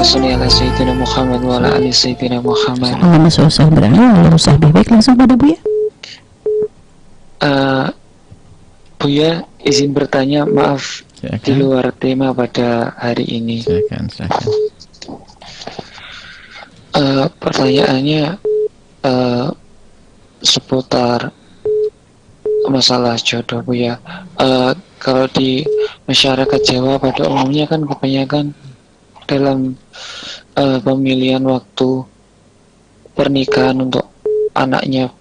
sholli ala sayyidina Muhammad wa ala ali sayyidina Muhammad. Allahumma sholli ala baik, langsung pada Buya. Buya izin bertanya, maaf Silakan. di luar tema pada hari ini. Silakan. Pertanyaannya seputar masalah jodoh, Buya. Kalau di masyarakat Jawa pada umumnya kan kebanyakan dalam pemilihan waktu pernikahan untuk anaknya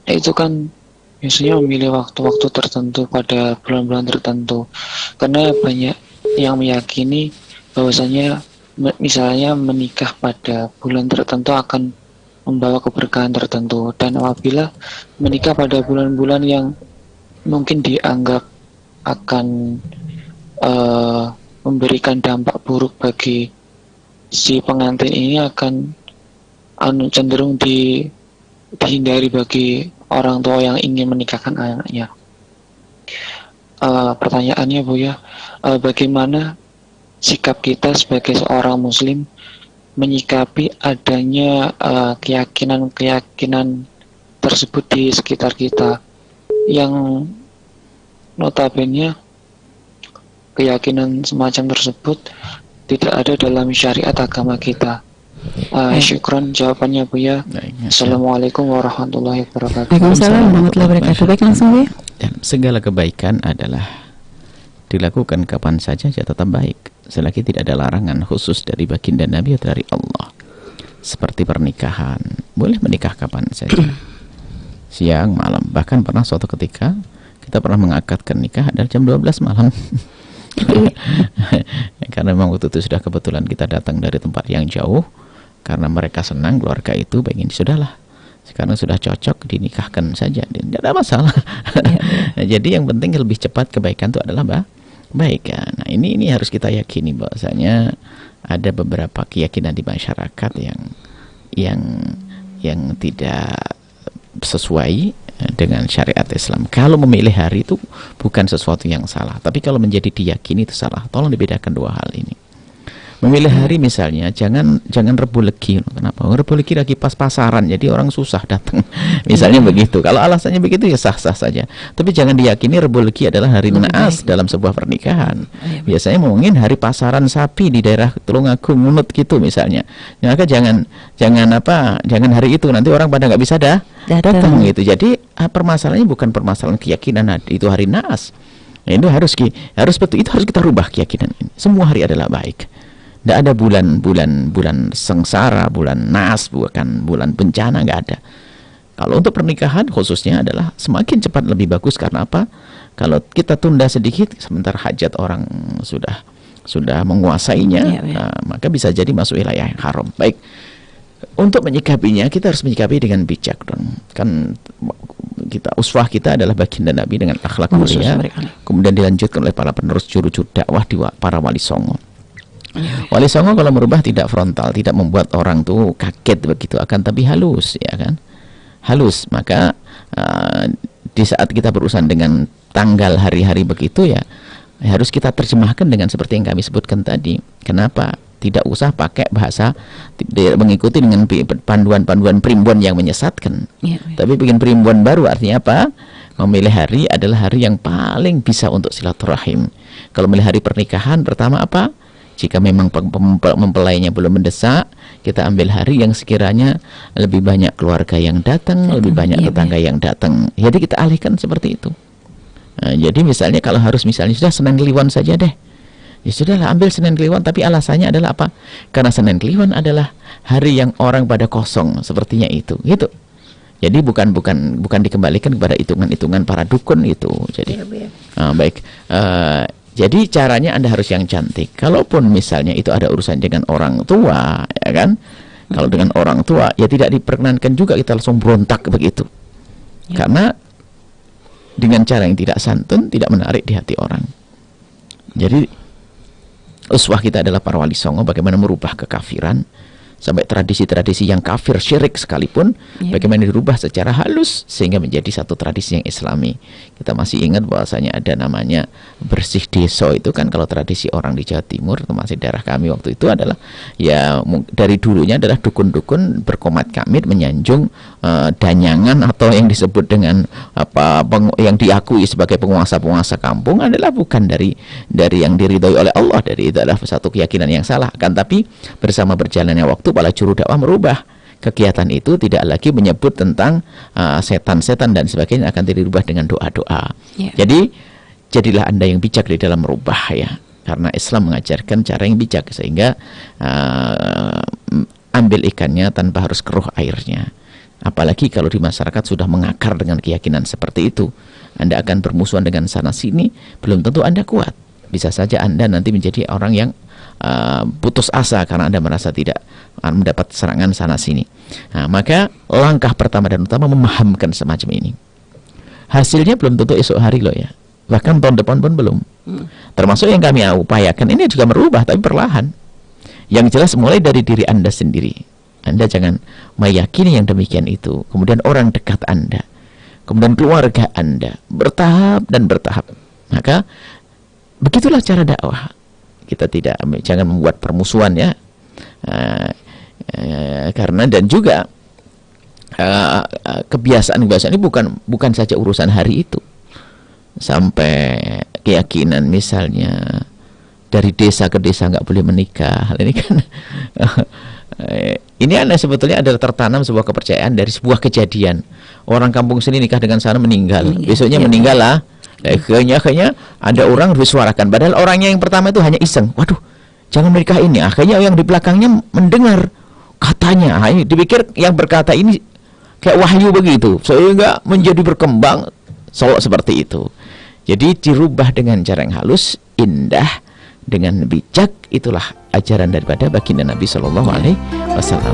itu kan biasanya memilih waktu-waktu tertentu pada bulan-bulan tertentu, karena banyak yang meyakini bahwasanya misalnya menikah pada bulan tertentu akan membawa keberkahan tertentu, dan apabila menikah pada bulan-bulan yang mungkin dianggap akan memberikan dampak buruk bagi si pengantin ini, akan cenderung dihindari bagi orang tua yang ingin menikahkan anaknya. Pertanyaannya, Buya, bagaimana sikap kita sebagai seorang muslim menyikapi adanya keyakinan-keyakinan tersebut di sekitar kita, yang notabene keyakinan semacam tersebut tidak ada dalam syariat agama kita. Syukron jawabannya, Buya. Assalamualaikum warahmatullahi wabarakatuh. Waalaikumsalam warahmatullahi wabarakatuh. Baik, langsung Buya. Dan segala kebaikan adalah dilakukan kapan saja tetap baik, selagi tidak ada larangan khusus dari baginda Nabi atau dari Allah. Seperti pernikahan, boleh menikah kapan saja, siang, malam. Bahkan pernah suatu ketika kita pernah mengakadkan nikah adalah jam 12 malam. Karena memang waktu itu sudah kebetulan kita datang dari tempat yang jauh, karena mereka senang keluarga itu, pengen sudahlah sekarang sudah cocok dinikahkan saja, dan tidak ada masalah. Nah, jadi yang penting lebih cepat kebaikan itu adalah baik ya. Nah ini harus kita yakini bahwasanya ada beberapa keyakinan di masyarakat yang tidak sesuai dengan syariat Islam. Kalau memilih hari itu bukan sesuatu yang salah, tapi kalau menjadi diyakini itu salah. Tolong dibedakan dua hal ini. Memilih hari misalnya jangan Rebu Legi. Kenapa? Rebu Legi lagi pas pasaran, jadi orang susah datang. Misalnya begitu. Kalau alasannya begitu ya sah-sah saja. Tapi jangan diyakini Rebu Legi adalah hari naas dalam sebuah pernikahan. Biasanya ngomongin hari pasaran sapi di daerah Tulungagung, Ngunut gitu misalnya. Maka jangan hari itu, nanti orang pada nggak bisa datang gitu. Jadi permasalahannya bukan permasalahan keyakinan itu hari naas. Nah, itu harus betul, itu harus kita rubah keyakinan ini. Semua hari adalah baik. Tidak ada bulan sengsara, bulan naas, bukan bulan bencana, nggak ada. Kalau untuk pernikahan khususnya adalah semakin cepat lebih bagus. Karena apa? Kalau kita tunda sedikit, sementara hajat orang sudah menguasainya, nah, maka bisa jadi masuk wilayah yang haram. Baik, untuk menyikapinya kita harus menyikapi dengan bijak dong. Kan uswah kita adalah baginda Nabi dengan akhlak mulia, kemudian dilanjutkan oleh para penerus juru-juru dakwah para wali songo. Wali songo kalau merubah tidak frontal, tidak membuat orang tuh kaget begitu, akan tapi halus, ya kan? Halus. Maka di saat kita berurusan dengan tanggal hari-hari begitu ya, harus kita terjemahkan dengan seperti yang kami sebutkan tadi. Kenapa? Tidak usah pakai bahasa mengikuti dengan panduan-panduan primbon yang menyesatkan. Tapi bikin primbon baru, artinya apa? Memilih hari adalah hari yang paling bisa untuk silaturahim. Kalau memilih hari pernikahan, pertama apa? Jika memang mempelainya belum mendesak, kita ambil hari yang sekiranya lebih banyak keluarga yang datang, lebih banyak tetangga yang datang. Jadi kita alihkan seperti itu. Nah, jadi misalnya kalau harus misalnya sudah Senin Kliwon saja deh. Ya sudahlah, ambil Senin Kliwon, tapi alasannya adalah apa? Karena Senin Kliwon adalah hari yang orang pada kosong, sepertinya itu. Gitu. Jadi bukan dikembalikan kepada hitungan-hitungan para dukun itu. Jadi baik. Jadi caranya Anda harus yang cantik. Kalaupun misalnya itu ada urusan dengan orang tua, ya kan? Kalau dengan orang tua, ya tidak diperkenankan juga kita langsung berontak begitu. Karena dengan cara yang tidak santun, tidak menarik di hati orang. Jadi uswah kita adalah para wali songo, bagaimana merubah kekafiran sampai tradisi-tradisi yang kafir syirik sekalipun, bagaimana dirubah secara halus sehingga menjadi satu tradisi yang islami. Kita masih ingat bahwasanya ada namanya bersih deso, itu kan kalau tradisi orang di Jawa Timur, termasuk daerah kami waktu itu adalah ya dari dulunya adalah dukun-dukun berkomat kamit menyanjung danyangan atau yang disebut dengan yang diakui sebagai penguasa-penguasa kampung adalah bukan dari yang diridhoi oleh Allah. Dari itu adalah satu keyakinan yang salah. Kan tapi bersama berjalannya waktu para juru dakwah merubah kegiatan itu, tidak lagi menyebut tentang setan-setan dan sebagainya, akan dirubah dengan doa-doa. Jadi jadilah Anda yang bijak di dalam merubah ya, karena Islam mengajarkan cara yang bijak sehingga ambil ikannya tanpa harus keruh airnya. Apalagi kalau di masyarakat sudah mengakar dengan keyakinan seperti itu, Anda akan bermusuhan dengan sana sini, belum tentu Anda kuat. Bisa saja Anda nanti menjadi orang yang putus asa karena Anda merasa tidak mendapat serangan sana sini. Nah, maka langkah pertama dan utama memahamkan semacam ini. Hasilnya belum tentu esok hari loh ya, bahkan tahun depan pun belum. Termasuk yang kami upayakan ini juga merubah, tapi perlahan. Yang jelas mulai dari diri Anda sendiri. Anda jangan meyakini yang demikian itu, kemudian orang dekat Anda, kemudian keluarga Anda, bertahap dan bertahap. Maka begitulah cara dakwah. Kita jangan membuat permusuhan ya, karena dan juga kebiasaan-kebiasaan ini bukan saja urusan hari itu, sampai keyakinan misalnya dari desa ke desa nggak boleh menikah. Hal ini kan ini sebetulnya adalah tertanam sebuah kepercayaan dari sebuah kejadian. Orang kampung sini nikah dengan sana meninggal, besoknya meninggal lah. Akhirnya ada orang bersuarakan, padahal orangnya yang pertama itu hanya iseng, waduh jangan menikah ini. Akhirnya yang di belakangnya mendengar katanya, dipikir yang berkata ini kayak wahyu begitu, sehingga menjadi berkembang seperti itu. Jadi dirubah dengan cara yang halus, indah, dengan bijak. Itulah ajaran daripada baginda Nabi Shallallahu Alaihi Wasallam.